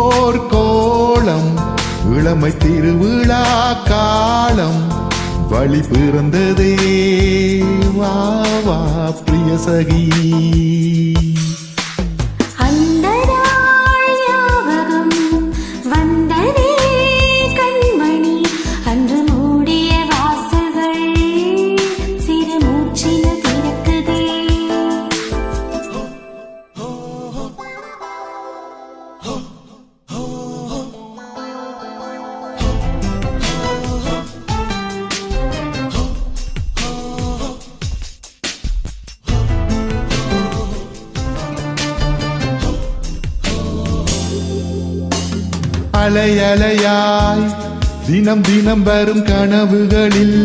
ஓர் கோலம் இளமை திருவிழா காலம் வழி பிறந்ததே வா வா பிரிய சகி அலை அலையாய் தினம் தினம் வரும் கனவுகளில்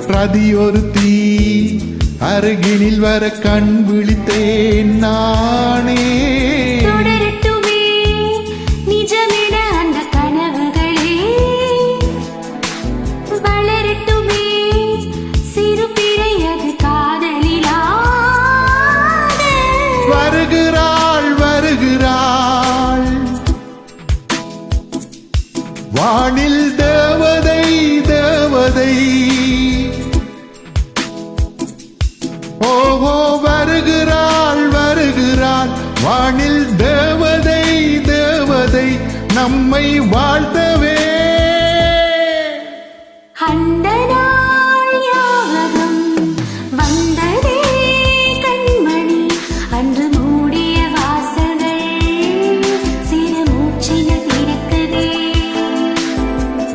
பிரதியொரு தீ அருகினில் வர கண் விழித்தேன் நானே வருகிறாள் வருகிறாள் வானில் தேவதை தேவதை ஓஹோ வருகிறாள் வருகிறாள் வானில் தேவதை தேவதை நம்மை வாழ்த்தவே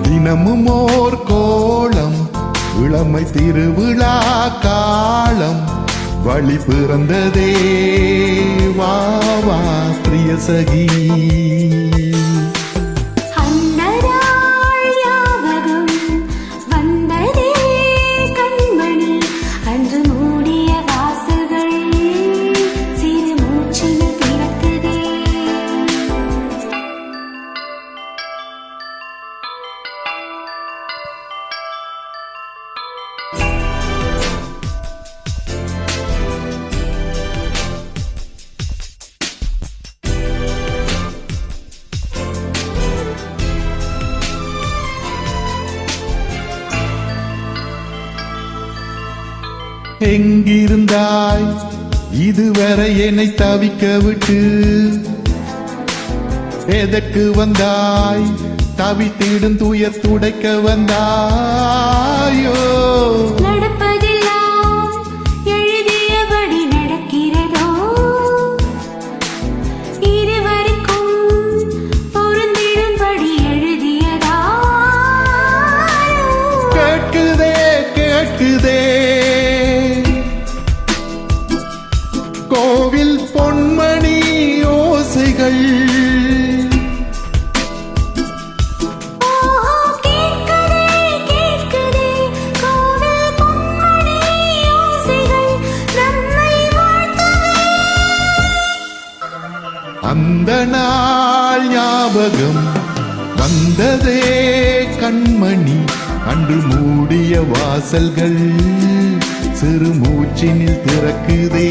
தினமும் ஓர் கோலம் இளமை திருவிழா காலம் வழி பிறந்ததே வா வா பிரிய சகி எங்கிருந்தாய் இதுவரை என்னை தவிக்க விட்டு எதற்கு வந்தாய் தவித்திடும் துயர் துடைக்க வந்தாயோ கேட்குதே கேட்குதே கோவில் பொன்மணி ஓசைகள் அந்த நாள் ஞாபகம் வந்ததே கண்மணி அன்று மூடிய வாசல்கள் சிறு மூச்சினில் திறக்குதே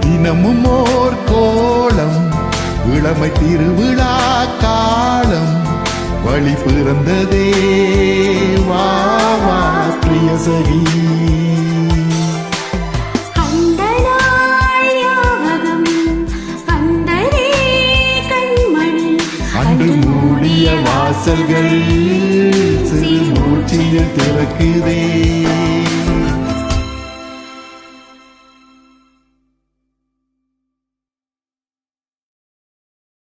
தினமும் ஓர் கோலம் இளமை திருவிழா காலம் வழி பிறந்ததே வா வா பிரிய சகி அன்று மூடிய வாசல்கள் சிறு மூச்சில் திறக்குதே